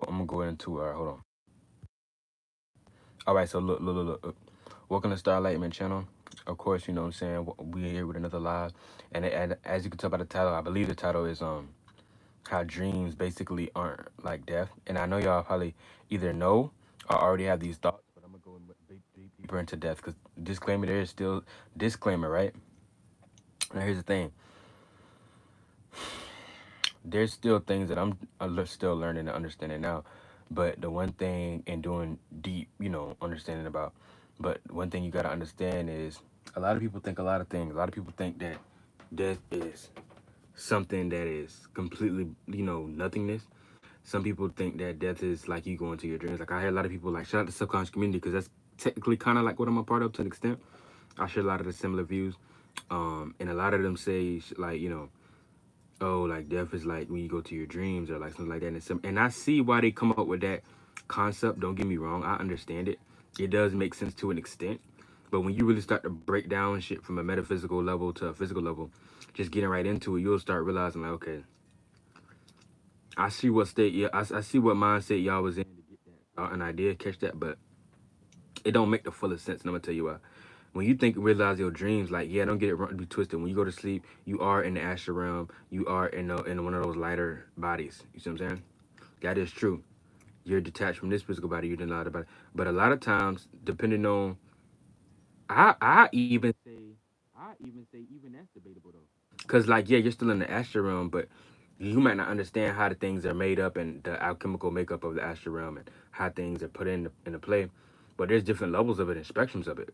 I'm gonna go into hold on. All right, so look. Welcome to Starlight Man channel. Of course, you know what I'm saying. We're here with another live, and as you can tell by the title, I believe the title is how dreams basically aren't like death. And I know y'all probably either know or already have these thoughts, but I'm gonna go deeper into death because disclaimer, there is still disclaimer, right? Now here's the thing: there's still things that still learning and understanding now. But the one thing in doing deep, understanding about, but one thing you gotta understand is a lot of people think a lot of things. A lot of people think that death is something that is completely, nothingness. Some people think that death is like you go into your dreams. Like I hear a lot of people like shout out to subconscious community because that's technically kind of like what I'm a part of to an extent. I share a lot of the similar views, and a lot of them say like oh, like death is like when you go to your dreams or like something like that. And I see why they come up with that concept. Don't get me wrong, I understand it. It does make sense to an extent. But when you really start to break down shit from a metaphysical level to a physical level, just getting right into it, you'll start realizing like, okay, I see what state, yeah, I see what mindset y'all was in to get that an idea, catch that, but it don't make the fullest sense. And I'm gonna tell you why. When you think realize your dreams, like yeah, don't get it wrong, be twisted. When you go to sleep, you are in the astral realm. You are in one of those lighter bodies. You see what I'm saying? That is true. You're detached from this physical body. You're denied about it. But a lot of times, depending on, I even say even that's debatable though. Cause like yeah, you're still in the astral realm, but you might not understand how the things are made up and the alchemical makeup of the astral realm and how things are put into play. But there's different levels of it and spectrums of it.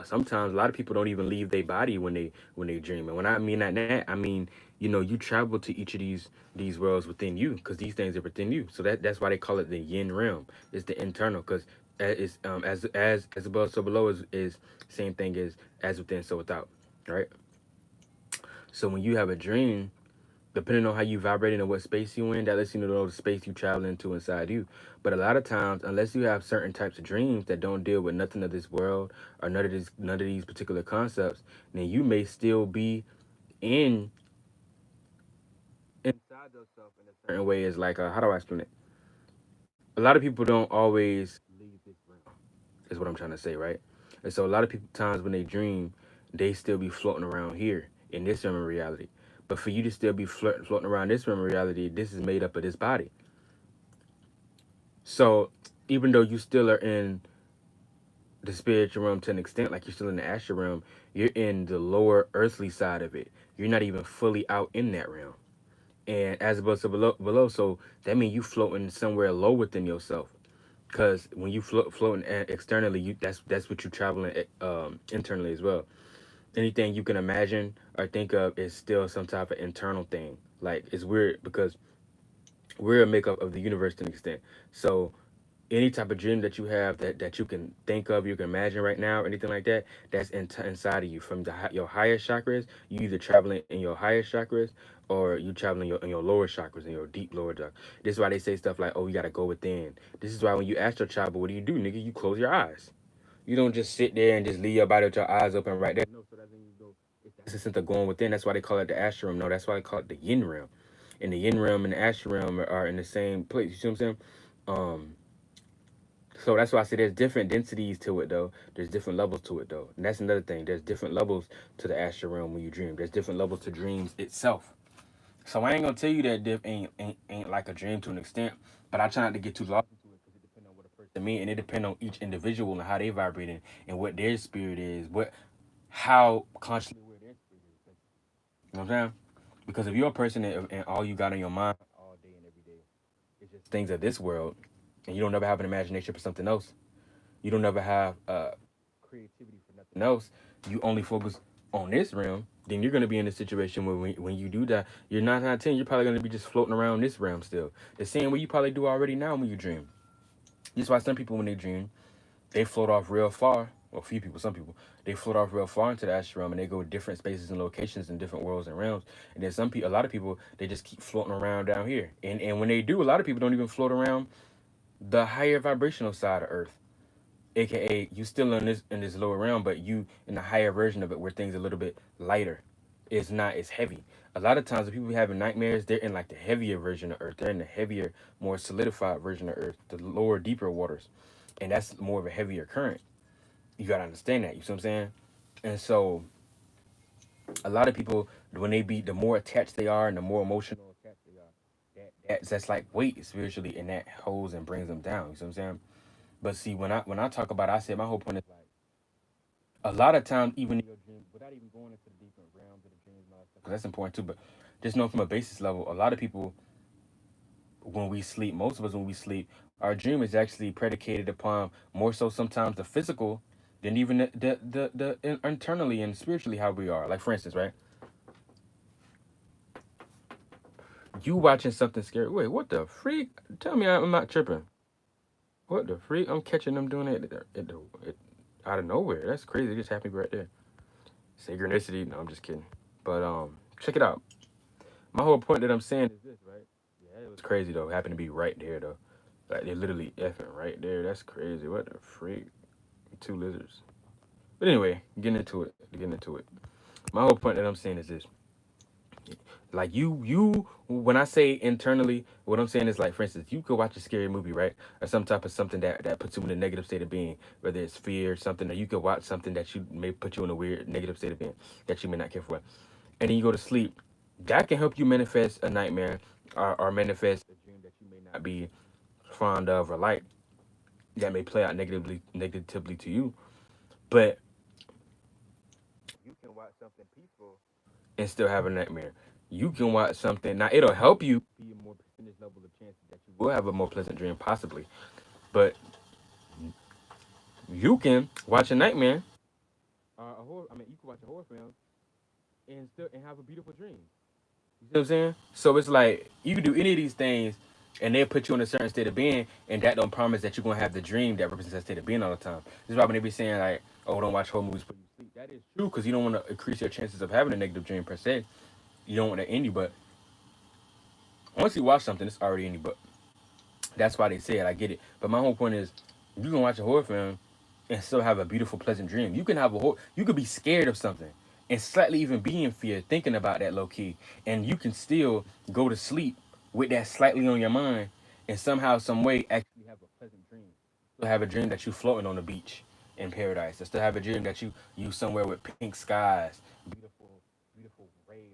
Sometimes a lot of people don't even leave their body when they dream. And when I mean that, I mean you travel to each of these worlds within you because these things are within you. So that's why they call it the yin realm. It's the internal because it's as above so below is same thing as within so without, right? So when you have a dream, depending on how you vibrate and what space you in, that lets you know the space you travel into inside you. But a lot of times, unless you have certain types of dreams that don't deal with nothing of this world or none of these particular concepts, then you may still be in inside yourself in a certain way. Is like how do I explain it? A lot of people don't always leave this realm. Is what I'm trying to say, right? And so a lot of people times when they dream, they still be floating around here in this realm of reality. But for you to still be floating around this realm of reality, this is made up of this body. So even though you still are in the spiritual realm to an extent, like you're still in the astral realm, you're in the lower earthly side of it. You're not even fully out in that realm. And as opposed to below, so that means you floating somewhere low within yourself. Because when you floating externally, that's what you traveling internally as well. Anything you can imagine or think of is still some type of internal thing. Like it's weird because we're a makeup of the universe to an extent. So any type of dream that you have that you can think of, you can imagine right now, or anything like that, that's inside of you from your highest chakras. You either traveling in your highest chakras or you traveling in your lower chakras, in your deep lower chakras. This is why they say stuff like, "Oh, you gotta go within." This is why when you astral travel, what do, nigga? You close your eyes. You don't just sit there and just leave your body with your eyes open right there. No, so that means you go. That's the sense of going within. That's why they call it the astral realm. No, that's why they call it the yin realm. And the yin realm and the astral realm are in the same place. You see what I'm saying? Um, so that's why I say there's different densities to it though. There's different levels to it though. And that's another thing. There's different levels to the astral realm when you dream. There's different levels to dreams itself. So I ain't gonna tell you that diff ain't like a dream to an extent, but I try not to get too lost into it because it depends on what a person mean and it depends on each individual and how they vibrating and what their spirit is, how consciously aware their spirit is. You know what I'm saying? Because if you're a person and all you got on your mind all day and every day is just things of this world, and you don't ever have an imagination for something else, you don't ever have creativity for nothing else. You only focus on this realm. Then you're gonna be in a situation where when you do that, you're 9 out of 10. You're probably gonna be just floating around this realm still, the same way you probably do already now when you dream. That's why some people when they dream, they float off real far. Well, a few people, some people, they float off real far into the astral realm and they go to different spaces and locations in different worlds and realms. And then some people, a lot of people, they just keep floating around down here. And when they do, a lot of people don't even float around the higher vibrational side of Earth, aka you still in this lower realm, but you in the higher version of it where things are a little bit lighter. It's not as heavy. A lot of times, when people having nightmares, they're in like the heavier version of Earth. They're in the heavier, more solidified version of Earth, the lower, deeper waters, and that's more of a heavier current. You gotta understand that. You see what I'm saying? And so, a lot of people, when they be, the more attached they are, and the more emotional attached they are, that's like weight spiritually, and that holds and brings them down. You see what I'm saying? But see, when I talk about it, I said my whole point is like a lot of times, even in your dreams, without even going into the different realms of the dreams and all that stuff, because that's important too. But just know from a basis level, a lot of people, when we sleep, most of us when we sleep, our dream is actually predicated upon more so sometimes the physical than even internally and spiritually how we are. Like for instance, right? You watching something scary. Wait, what the freak? Tell me I'm not tripping. What the freak? I'm catching them doing it out of nowhere. That's crazy. It just happened right there. Synchronicity. No, I'm just kidding. But check it out. My whole point that I'm saying is this, right? Yeah, it was crazy though. It happened to be right there though. Like they're literally effing right there. That's crazy. What the freak? Two lizards. But anyway, getting into it. Getting into it. My whole point that I'm saying is this. Like when I say internally, what I'm saying is like, for instance, you could watch a scary movie, right? Or some type of something that puts you in a negative state of being, whether it's fear, something that you could watch something that you may put you in a weird negative state of being that you may not care for. And then you go to sleep. That can help you manifest a nightmare or manifest a dream that you may not be fond of or like that may play out negatively to you. But you can watch something peaceful and still have a nightmare. You can watch something now. It'll help you be a more percentage level of chances that you will have a more pleasant dream, possibly. But you can watch a nightmare, a horror. I mean, you can watch a horror film and still and have a beautiful dream. You see what I'm saying? So it's like you can do any of these things, and they'll put you in a certain state of being, and that don't promise that you're gonna have the dream that represents that state of being all the time. This is why when they be saying like, "Oh, don't watch horror movies before you sleep." That is true because you don't want to increase your chances of having a negative dream per se. You don't want to end you, but once you watch something, it's already in you. But that's why they say it. I get it. But my whole point is, you can watch a horror film and still have a beautiful, pleasant dream. You can have you could be scared of something and slightly even be in fear, thinking about that low key, and you can still go to sleep with that slightly on your mind, and somehow, some way, actually have a pleasant dream. Still have a dream that you floating on the beach in paradise. I still have a dream that you somewhere with pink skies, beautiful, beautiful ray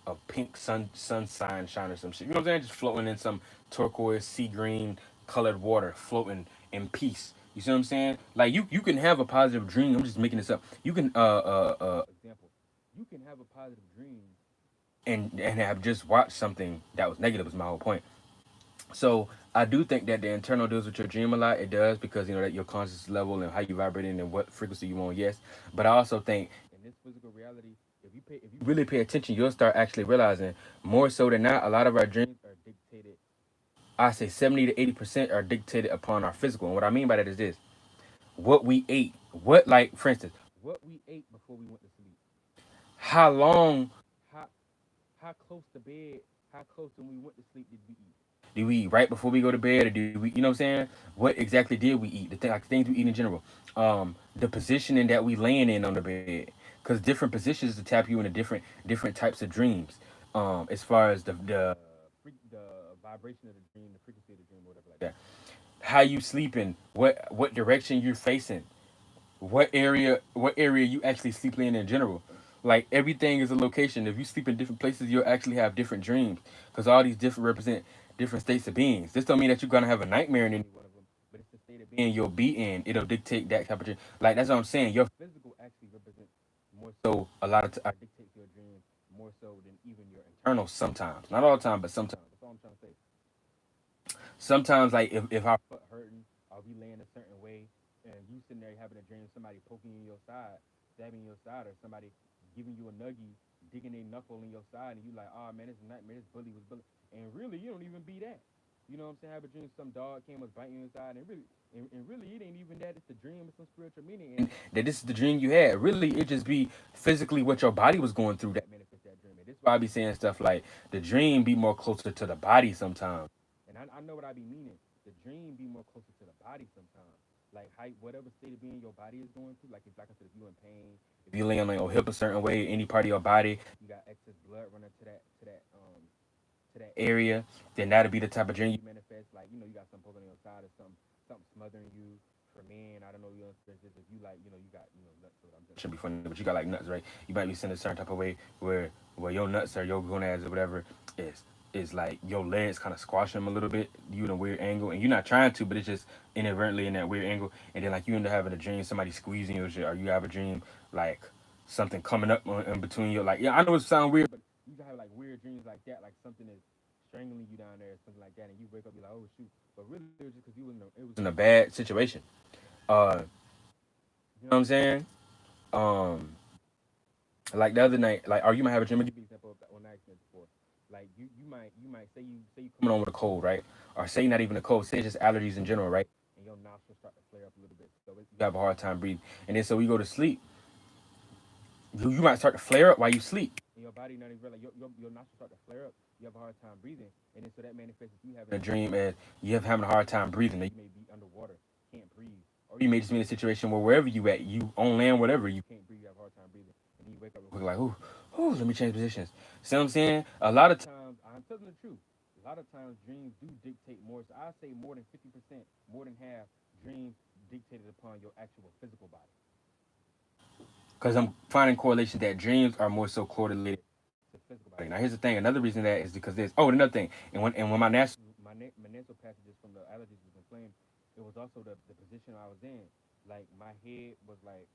of pink sunshine shine or some shit. You know what I'm saying? Just floating in some turquoise, sea green colored water, floating in peace. You see what I'm saying? Like you can have a positive dream. I'm just making this up. You can example. You can have a positive dream and have just watched something that was negative. Is my whole point. So I do think that the internal deals with your dream a lot. It does because you know that your conscious level and how you vibrating and what frequency you on. Yes, but I also think in this physical reality, if you really pay attention, you'll start actually realizing more so than not. A lot of our dreams are dictated. I say 70 to 80% are dictated upon our physical. And what I mean by that is this: what we ate, what like for instance, what we ate before we went to sleep, how long, how how close to bed, how close when we went to sleep did we eat? Do we eat right before we go to bed, or do we, you know what I'm saying? What exactly did we eat? Like things we eat in general. The positioning that we laying in on the bed, because different positions to tap you into different types of dreams. As far as the vibration of the dream, the frequency of the dream, or whatever like that. How you sleeping? What direction you're facing? What area you actually sleep in general. Like everything is a location. If you sleep in different places, you'll actually have different dreams because all these different represent different states of beings. This don't mean that you're gonna have a nightmare in any one of them, but it's the state of being you'll be in. It'll dictate that type of dream. Like that's what I'm saying. Your physical actually represents more so a lot of dictates your dreams more so than even your internal. Sometimes, not all the time, but sometimes. That's all I'm trying to say. Sometimes like if our foot hurting or we laying a certain way and you sitting there having a dream somebody poking you in your side, stabbing your side, or somebody giving you a nuggie, digging a knuckle in your side, and you like, oh man, this is a nightmare, this bully was bully, and really you don't even be that. You know what I'm saying? Have a dream some dog came was biting you inside, and really it ain't even that. It's the dream with some spiritual meaning, and that this is the dream you had. Really, it just be physically what your body was going through that manifest that dream. And this is why I be saying stuff like the dream be more closer to the body sometimes. And I know what I be meaning. The dream be more closer to the body sometimes. like how whatever state of being your body is going through. Like if, like I said, if you're in pain, if you laying on your hip a certain way, any part of your body, you got excess blood running to that area, then that'll be the type of dream you manifest. Like you got something poking on your side or something smothering you. For men, I don't know your experiences. If you like, you got nuts. Or I'm just should be funny, but you got like nuts, right? You might be sitting a certain type of way where your nuts or your gonads or whatever is is like your legs kind of squashing them a little bit. You in a weird angle, and you're not trying to, but it's just inadvertently in that weird angle. And then like you end up having a dream, somebody squeezing you, or shit, or you have a dream like something coming up in between you. Like yeah, I know it sounds weird, but you can have like weird dreams like that, like something is strangling you down there, something like that, and you wake up, you're like, oh shoot, but really it was just because it was in a bad situation. You know what I'm saying? Um, like the other night, like, or you might have a dream. I'll give you an example of that one accident before. Like you might say you coming on with a cold, right? Or say not even a cold, say it's just allergies in general, right? And your nostrils start to flare up a little bit, so you have a hard time breathing. And then so you go to sleep, you might start to flare up while you sleep. And your body not even realize your nostrils start to flare up. You have a hard time breathing, and then so that manifests if you having a dream as you have having a hard time breathing. Or you may be underwater, can't breathe, or you may just be in a situation where wherever you at, you on land, whatever, you can't breathe, you have a hard time breathing, and then you wake up real quick like, ooh, let me change positions. See what I'm saying? A lot of times, I'm telling the truth. A lot of times, dreams do dictate more. So I say more than 50%, more than half, dreams dictated upon your actual physical body. Because I'm finding correlation that dreams are more so correlated to physical body. Now, here's the thing. Another reason that is because there's another thing. And when my nasal passages from the allergies was inflamed, it was also the position I was in. Like my head was like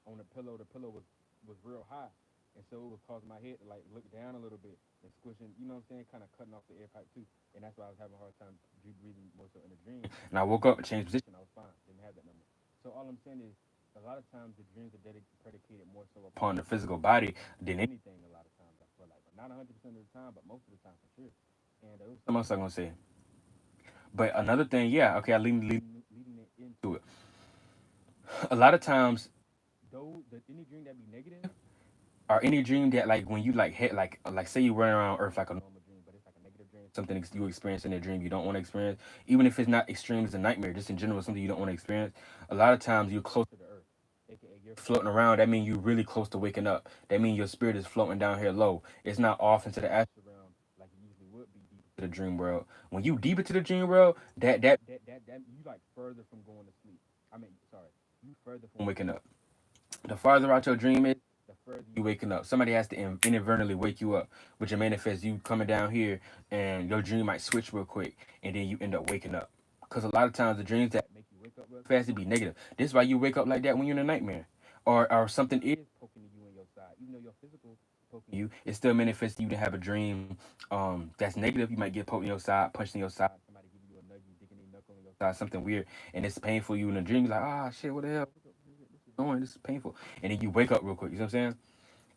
on the pillow. The pillow was real high, and so it was causing my head to like look down a little bit and squishing. You know what I'm saying? Kind of cutting off the air pipe too, and that's why I was having a hard time breathing more so in the dream. And I woke up and changed position. I was fine. Didn't have that number. So all I'm saying is a lot of times the dreams are predicated more so upon the physical body than anything. A lot of times I feel like, but not 100% of the time, but most of the time for sure. And it was something else I'm gonna say. But another thing, yeah, okay, I leading it into it. A lot of times, though, any dream that be negative, or any dream that like when you like hit like say you running around Earth like a normal dream, but it's like a negative dream, something you experience in a dream you don't want to experience, even if it's not extreme as a nightmare, just in general something you don't want to experience. A lot of times you're closer to Earth, aka you're floating around. That means you're really close to waking up. That means your spirit is floating down here low. It's not off into the astral realm like it usually would be deep into the dream world. When you deep into the dream world, that you like further from going to sleep. I mean, sorry, you further from waking up. The farther out your dream is, the further you waking up. Somebody has to inadvertently wake you up, which will manifest you coming down here, and your dream might switch real quick, and then you end up waking up. Because a lot of times the dreams that make you wake up real fast, it be negative. This is why you wake up like that when you're in a nightmare, or something is poking you in your side, even though your physical poking you, it still manifests you to have a dream that's negative. You might get poked in your side, punched in your side. Somebody give you a nugget, digging a knuckle in your side, something weird, and it's painful. You in a dream, you're like, ah, shit, what the hell? Going, this is painful, and then you wake up real quick. You know what I'm saying?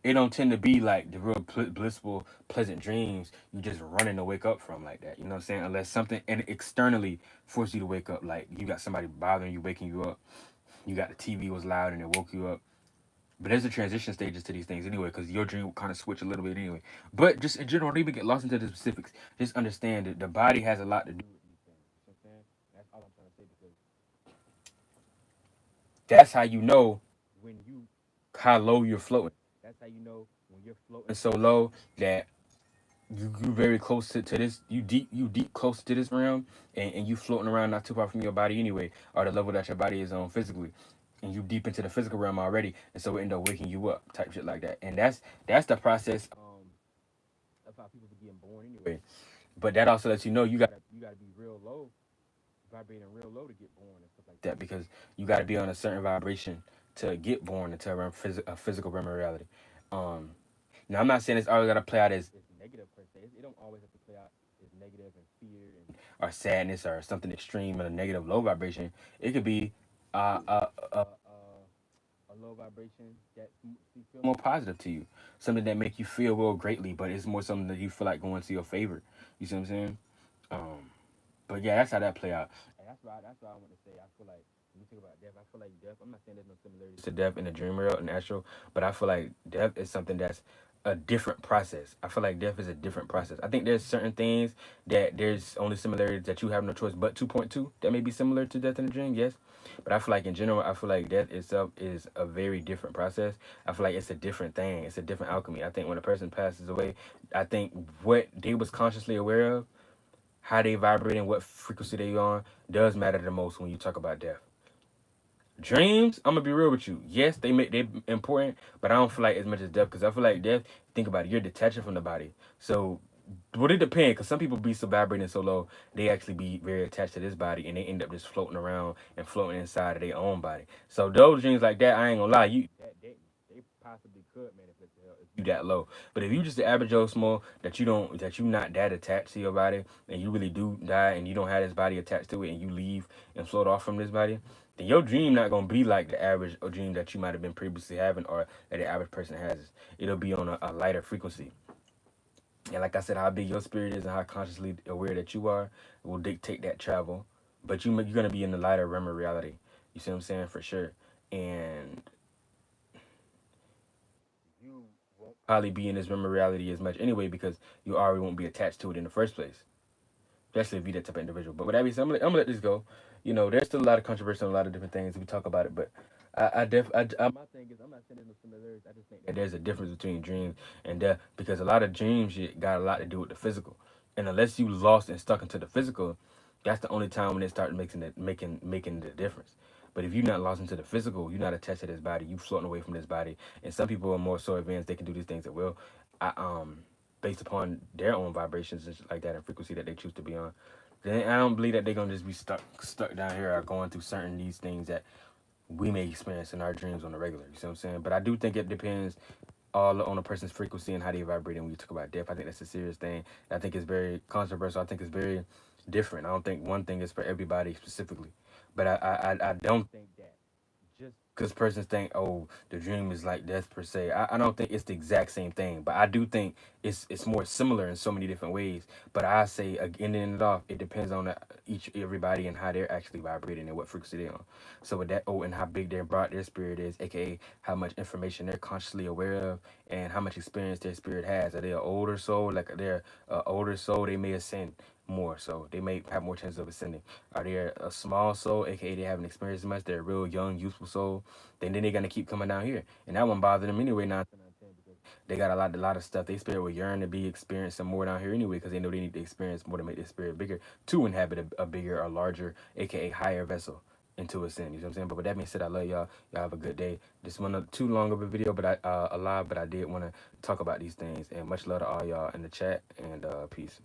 It don't tend to be like the real blissful, pleasant dreams you just running to wake up from like that. You know what I'm saying? Unless something and externally force you to wake up, like you got somebody bothering you, waking you up. You got the TV was loud and it woke you up. But there's a transition stages to these things anyway, because your dream will kind of switch a little bit anyway. But just in general, don't even get lost into the specifics. Just understand that the body has a lot to do with these things. You know what I'm saying? That's all I'm trying to say because that's how you know when you how low you're floating. That's how you know when you're floating so low that you very close to this you deep close to this realm, and you floating around not too far from your body anyway, or the level that your body is on physically. And you deep into the physical realm already, and so it end up waking you up, type shit like that. And that's the process of how people be getting born anyway. But that also lets you know you gotta be real low, vibrating real low to get born and stuff like that, because you got to be on a certain vibration to get born into a physical realm of reality. Um, Now, I'm not saying it's always got to play out as negative per se. It don't always have to play out as negative and fear and or sadness or something extreme and a negative low vibration. It could be uh, uh, uh, a low vibration that you feel more positive to you, something that make you feel real greatly, but it's more something that you feel like going to your favor. You see what I'm saying? Um, but yeah, that's how that play out. And that's why I want to say. I feel like when you think about death, I feel like death. I'm not saying there's no similarities to death in the dream world and astral, but I feel like death is something that's a different process. I feel like death is a different process. I think there's certain things that there's only similarities that you have no choice but 2.2 that may be similar to death in a dream, yes. But I feel like in general, I feel like death itself is a very different process. I feel like it's a different thing. It's a different alchemy. I think when a person passes away, I think what they was consciously aware of, how they vibrate and what frequency they on, does matter the most when you talk about death. Dreams, I'm gonna be real with you. Yes, they important, but I don't feel like as much as death because I feel like death. Think about it, you're detaching from the body. So, would it depend? Because some people be so vibrating so low, they actually be very attached to this body, and they end up just floating around and floating inside of their own body. So those dreams like that, I ain't gonna lie, they possibly could manifest to hell if you that low. But if you just the average Joe small that you not that attached to your body, and you really do die, and you don't have this body attached to it, and you leave and float off from this body, then your dream not gonna be like the average dream that you might have been previously having or that the average person has. It'll be on a lighter frequency. And like I said, how big your spirit is and how consciously aware that you are will dictate that travel. But you're gonna be in the lighter realm of reality. You see what I'm saying? For sure. And you won't probably be in this realm of reality as much anyway because you already won't be attached to it in the first place. Especially if you're that type of individual. But with that being said, I'm gonna let this go. You know, there's still a lot of controversy on a lot of different things. We talk about it, but my thing is, I'm not saying there's no similarities. I just think that there's a difference between dreams and death because a lot of dreams shit got a lot to do with the physical, and unless you lost and stuck into the physical, that's the only time when it starts making the difference. But if you're not lost into the physical, you're not attached to this body, you floating away from this body. And some people are more so advanced; they can do these things at will. I based upon their own vibrations and shit like that and frequency that they choose to be on. Then I don't believe that they're gonna just be stuck down here or going through certain these things that we may experience in our dreams on the regular. You see what I'm saying? But I do think it depends all on a person's frequency and how they vibrate. And when you talk about death, I think that's a serious thing. I think it's very controversial. I think it's very different. I don't think one thing is for everybody specifically. But I don't think that just because persons think, oh, the dream is like death per se. I don't think it's the exact same thing, but I do think it's more similar in so many different ways. But I say again, ending it off, it depends on each everybody and how they're actually vibrating and what frequency they're on. So with that, oh, and how big their brought their spirit is, aka how much information they're consciously aware of, and how much experience their spirit has. Are they an older soul? Like they're older soul, they may ascend more, so they may have more chance of ascending. Are they a small soul, aka they haven't experienced much? They're a real young, youthful soul. Then they're gonna keep coming down here, and that won't bother them anyway. Nine times out of 10, because they got a lot of stuff. They spirit will yearn to be experiencing more down here anyway, because they know they need to experience more to make their spirit bigger to inhabit a bigger or larger, aka higher vessel into a sin. You know what I'm saying? But with that being said, I love y'all. Y'all have a good day. This one not too long of a video, but a live, but I did want to talk about these things. And much love to all y'all in the chat. And peace.